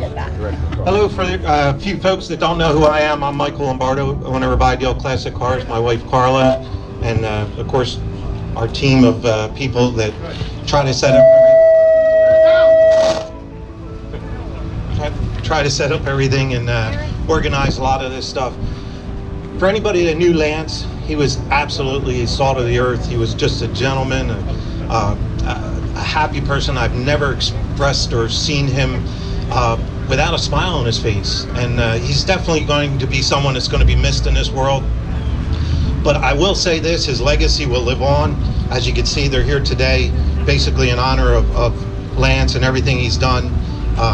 Hello, for a few folks that don't know who I am, I'm Michael Lombardo, owner of Ideal Classic Cars, my wife Carla, and of course our team of people that try to set up everything and organize a lot of this stuff. For anybody that knew Lance, he was absolutely salt of the earth. He was just a gentleman, a happy person. I've never expressed or seen him without a smile on his face, and he's definitely going to be someone that's going to be missed in this world. But I will say this, his legacy will live on. As you can see, they're here today basically in honor of Lance and everything he's done.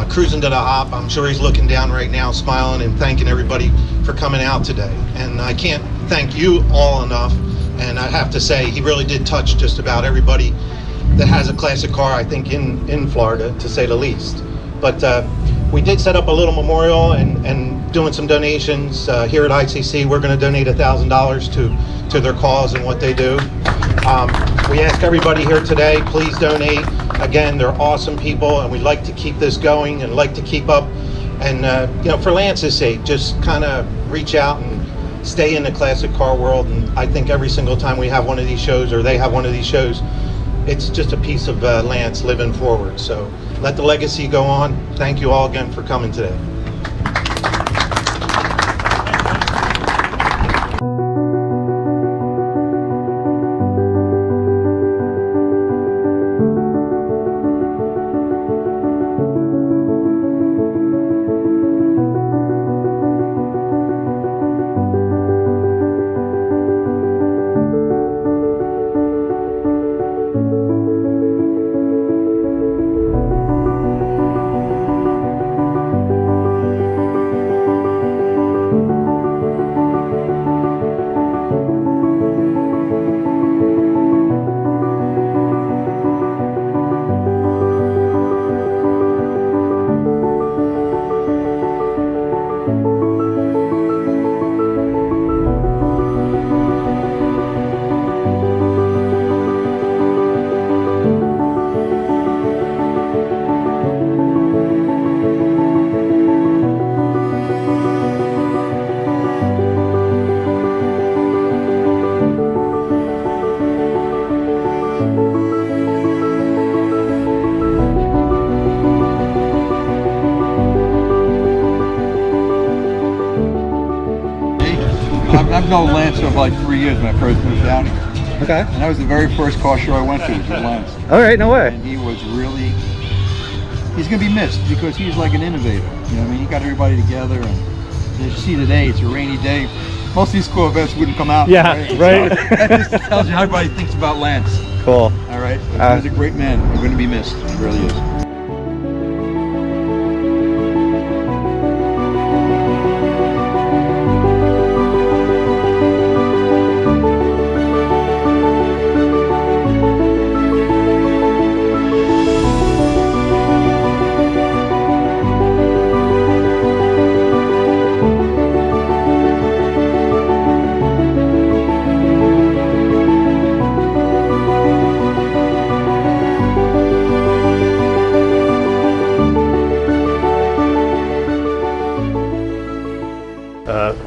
Cruising to the Hop, I'm sure he's looking down right now smiling and thanking everybody for coming out today. And I can't thank you all enough, and I have to say he really did touch just about everybody that has a classic car, I think, in Florida, to say the least. But we did set up a little memorial and doing some donations here at ICC. We're going to donate $1,000 to their cause and what they do. We ask everybody here today, please donate. Again, they're awesome people, and we'd like to keep this going and like to keep up. And for Lance's sake, just kind of reach out and stay in the classic car world. And I think every single time we have one of these shows, or they have one of these shows, it's just a piece of Lance living forward. So let the legacy go on. Thank you all again for coming today. I've known Lance for like 3 years when I first moved down here. Okay. And that was the very first car show I went to, was with Lance. All right, no way. And he was really, he's going to be missed because he's like an innovator. You know what I mean? He got everybody together, and as you see today, it's a rainy day. Most of these Corvettes wouldn't come out. Yeah, right. So that just tells you how everybody thinks about Lance. Cool. All right? He was a great man. He's going to be missed. He really is.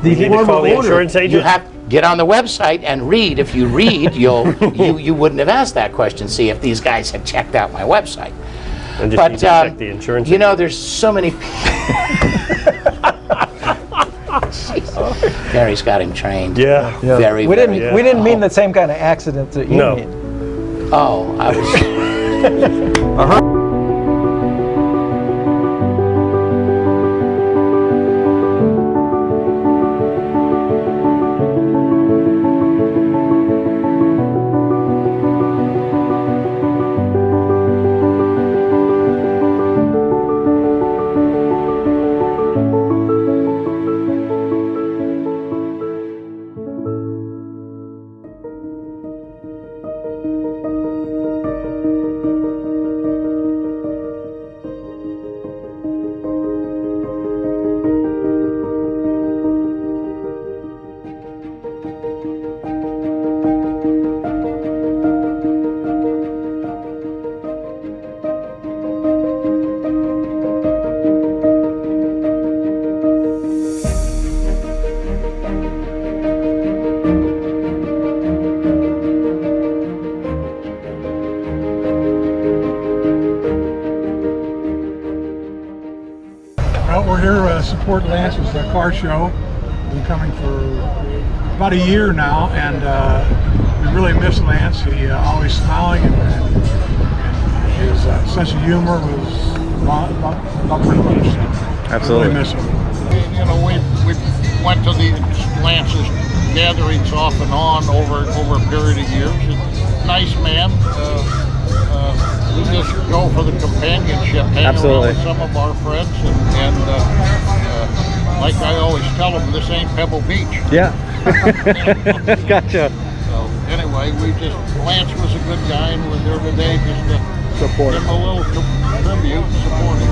You need to call the insurance agent? You have to get on the website and read. If you read, you wouldn't have asked that question. See if these guys had checked out my website. And just need to check the insurance you know, agent. there's so many. Gary's got him trained. Yeah. Very. We didn't. very, We didn't mean the same kind of accident that you No. mean. Oh, I was. Well, we're here to support Lance's car show. We've been coming for about a year now, and we really miss Lance. He always smiling, and his sense of humor was about privilege. Absolutely. We really miss him. You know, we went to the Lance's gatherings off and on over a period of years. Nice man. We just go for the companionship, hang Absolutely. around with some of our friends, and like I always tell them, this ain't Pebble Beach. Yeah. Gotcha. So anyway, Lance was a good guy, and we're there today just to Support give him a little tribute and support him.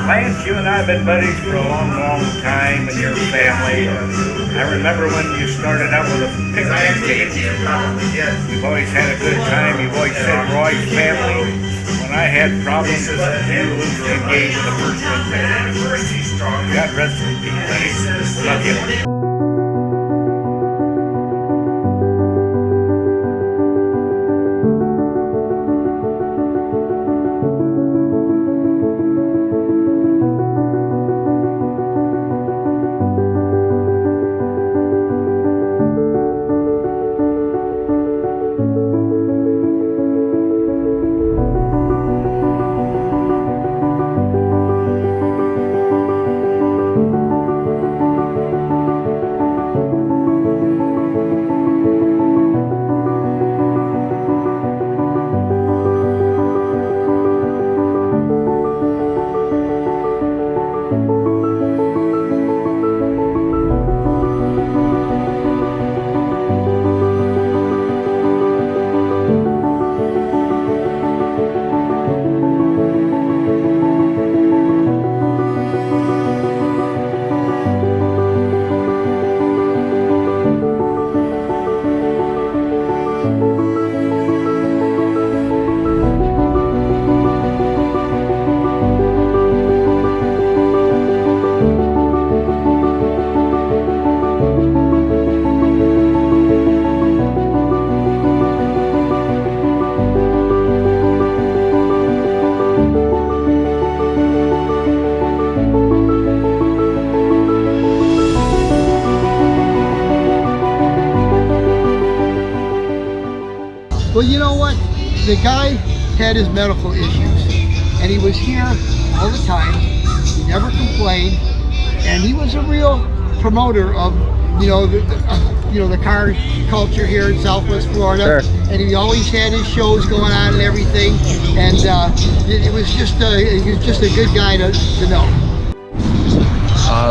Lance, you and I have been buddies for a long, long time, and your family. I remember when you started out with a picnic table. You've always had a good time. You've always said Roy's family. When I had problems, you engaged the first one. God rest in peace, buddy. Love you. Well, you know what? The guy had his medical issues, and he was here all the time. He never complained, and he was a real promoter of, the car culture here in Southwest Florida. Sure. And he always had his shows going on and everything. And it was just a good guy to know.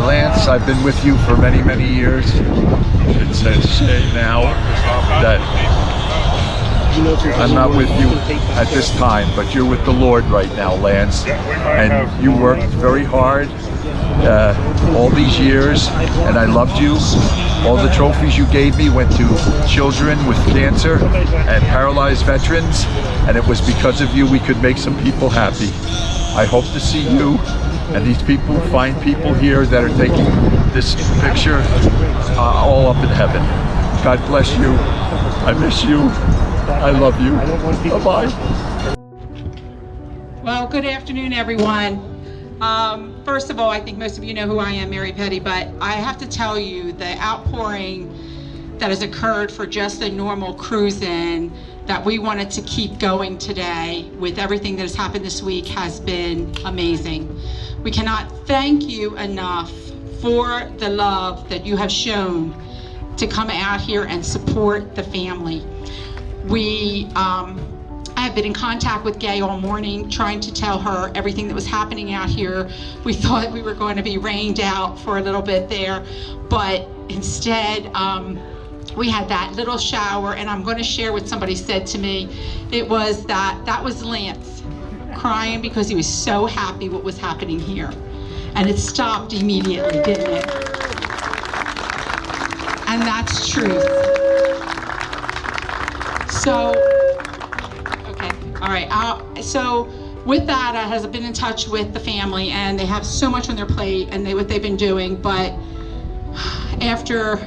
Lance, I've been with you for many, many years. It's a shame now that I'm not with you at this time, but you're with the Lord right now, Lance. And you worked very hard all these years, and I loved you. All the trophies you gave me went to children with cancer and paralyzed veterans, and it was because of you we could make some people happy. I hope to see you and these people, find people here that are taking this picture all up in heaven. God bless you. I miss you. I love you. Bye-bye. Well, good afternoon, everyone. First of all, I think most of you know who I am, Mary Petty, but I have to tell you the outpouring that has occurred for just a normal cruise-in that we wanted to keep going today with everything that has happened this week has been amazing. We cannot thank you enough for the love that you have shown to come out here and support the family. We I have been in contact with Gay all morning, trying to tell her everything that was happening out here. We thought we were going to be rained out for a little bit there, but instead, we had that little shower, and I'm going to share what somebody said to me. It was that was Lance crying because he was so happy what was happening here. And it stopped immediately, didn't it? And that's truth. So, okay, all right. So with that, I have been in touch with the family, and they have so much on their plate, and what they've been doing. But after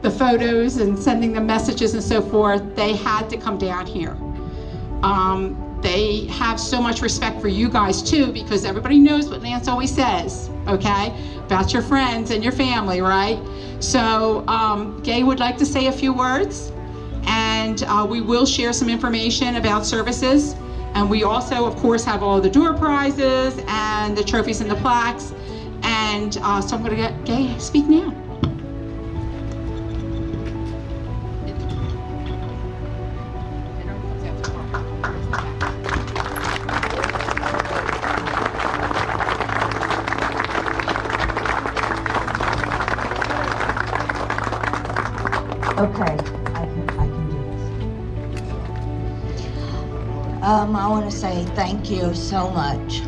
the photos and sending them messages and so forth, they had to come down here. They have so much respect for you guys too, because everybody knows what Lance always says, okay, about your friends and your family, right? So Gay would like to say a few words, and we will share some information about services. And we also, of course, have all the door prizes and the trophies and the plaques. And so I'm going to get Gay speak now. Okay, I can do this. I want to say thank you so much.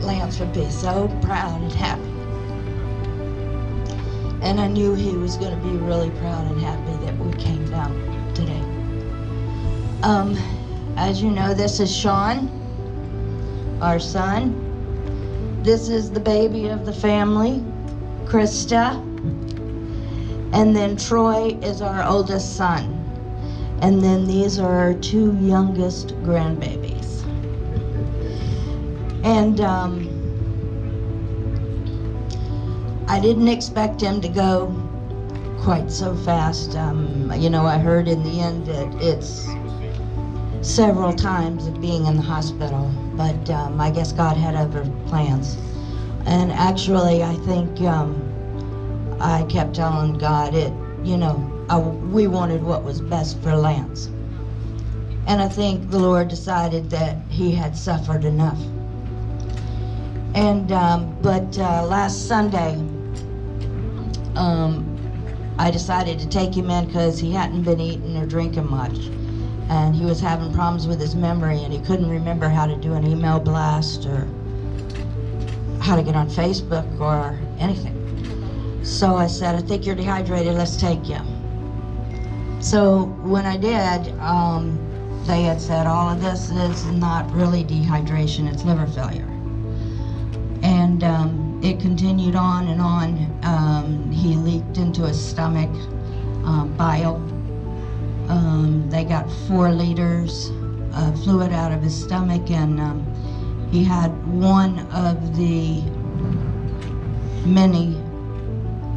Lance would be so proud and happy. And I knew he was going to be really proud and happy that we came down today. As you know, this is Sean, our son. This is the baby of the family, Krista. And then Troy is our oldest son. And then these are our two youngest grandbabies. And I didn't expect him to go quite so fast. You know, I heard in the end that it's several times of being in the hospital, but I guess God had other plans. And actually, I think I kept telling God, we wanted what was best for Lance. And I think the Lord decided that he had suffered enough. And, but last Sunday, I decided to take him in because he hadn't been eating or drinking much. And he was having problems with his memory, and he couldn't remember how to do an email blast or how to get on Facebook or anything. So I said, I think you're dehydrated, let's take you. So when I did, they had said all of this is not really dehydration, it's liver failure. And it continued on and on. He leaked into his stomach, bile. They got 4 liters of fluid out of his stomach, and he had one of the many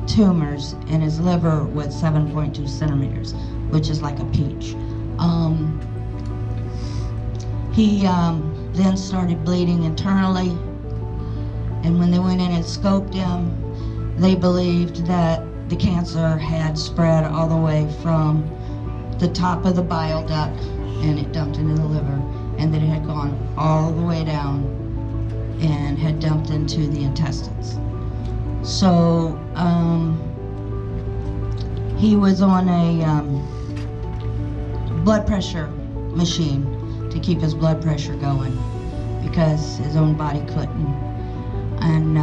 tumors in his liver with 7.2 centimeters, which is like a peach. He then started bleeding internally, and when they went in and scoped him, they believed that the cancer had spread all the way from the top of the bile duct, and it dumped into the liver, and that it had gone all the way down and had dumped into the intestines. So he was on a blood pressure machine to keep his blood pressure going because his own body couldn't. And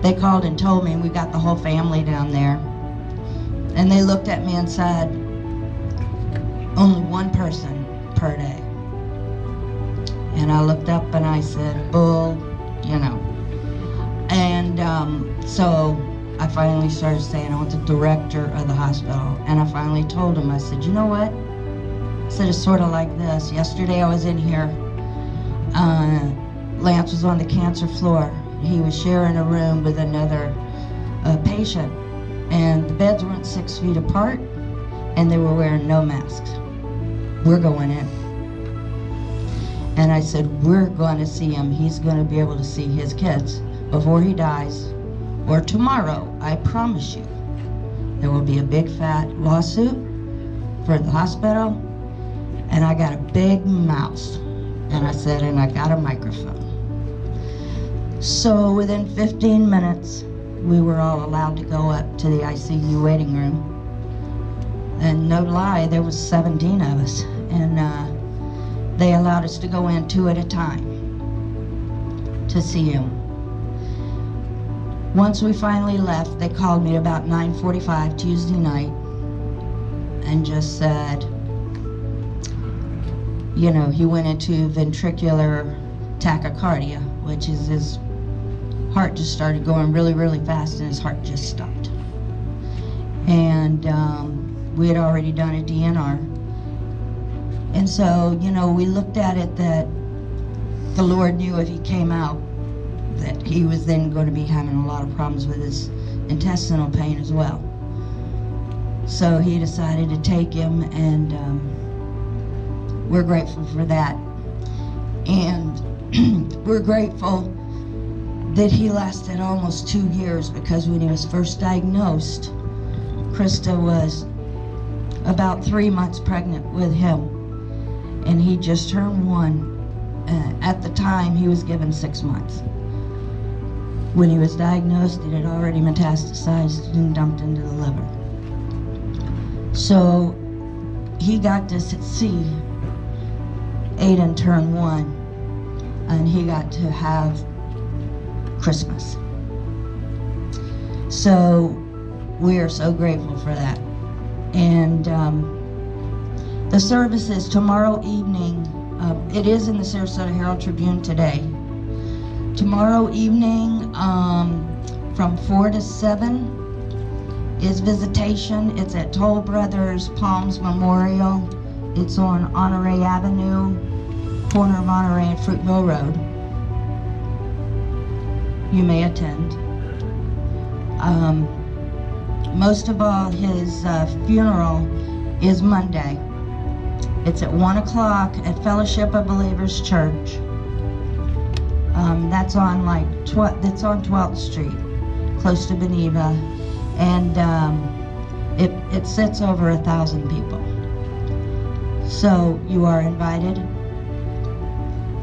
they called and told me, and we got the whole family down there. And they looked at me and said, only one person per day. And I looked up and I said, bull, you know. And so I finally started saying, I want the director of the hospital. And I finally told him, I said, you know what? I said, it's sort of like this. Yesterday I was in here, Lance was on the cancer floor. He was sharing a room with another patient. And the beds weren't 6 feet apart, and they were wearing no masks. We're going in. And I said, we're going to see him. He's going to be able to see his kids before he dies, or tomorrow, I promise you. There will be a big fat lawsuit for the hospital, and I got a big mouth. And I said, and I got a microphone. So within 15 minutes, we were all allowed to go up to the ICU waiting room. And no lie, there was 17 of us. And they allowed us to go in 2 at a time to see him. Once we finally left, they called me at about 9:45 Tuesday night and just said, you know, he went into ventricular tachycardia, which is his heart just started going really, really fast and his heart just stopped. And we had already done a DNR. And so, you know, we looked at it that the Lord knew if he came out that he was then going to be having a lot of problems with his intestinal pain as well. So he decided to take him, and we're grateful for that. And we're grateful that he lasted almost 2 years, because when he was first diagnosed, Krista was about 3 months pregnant with him, and he just turned 1. At the time, he was given 6 months. When he was diagnosed, it had already metastasized and dumped into the liver. So he got to see Aiden turn 1, and he got to have Christmas. So we are so grateful for that. And the service is tomorrow evening. It is in the Sarasota Herald Tribune today. Tomorrow evening from 4 to 7 is visitation. It's at Toll Brothers Palms Memorial. It's on Honore Avenue, corner of Honore and Fruitville Road. You may attend. Most of all, his funeral is Monday. It's at 1 o'clock at Fellowship of Believers Church. That's on that's on 12th Street, close to Beneva, and it sits over 1,000 people. So you are invited,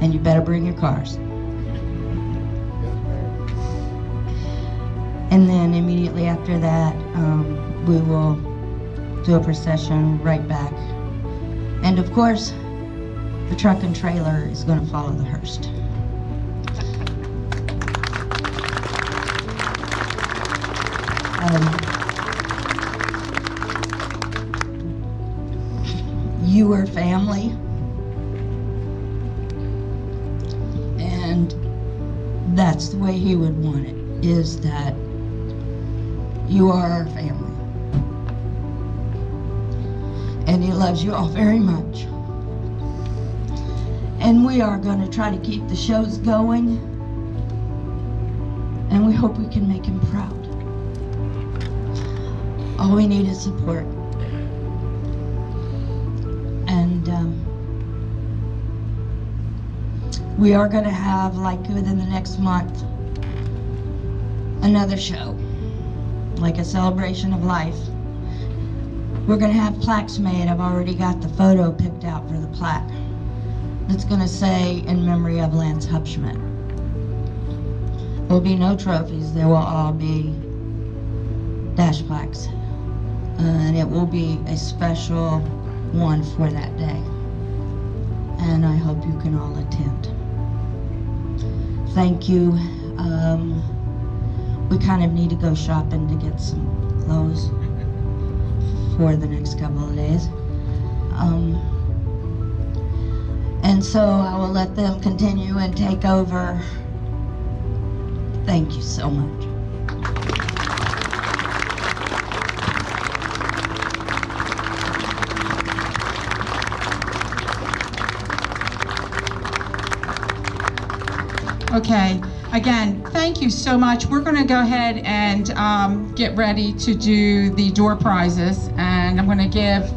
and you better bring your cars. And then immediately after that, we will do a procession right back. And of course, the truck and trailer is going to follow the hearse. You were family, and that's the way he would want it, is that you are our family. And he loves you all very much. And we are going to try to keep the shows going, and we hope we can make him proud. All we need is support. And we are going to have, like within the next month, another show, like a celebration of life. We're going to have plaques made. I've already got the photo picked out for the plaque. It's going to say, in memory of Lance Hupschmidt. There will be no trophies. There will all be dash plaques. And it will be a special one for that day. And I hope you can all attend. Thank you. We kind of need to go shopping to get some clothes for the next couple of days. And so I will let them continue and take over. Thank you so much. Okay, again, thank you so much. We're going to go ahead and get ready to do the door prizes, and I'm going to give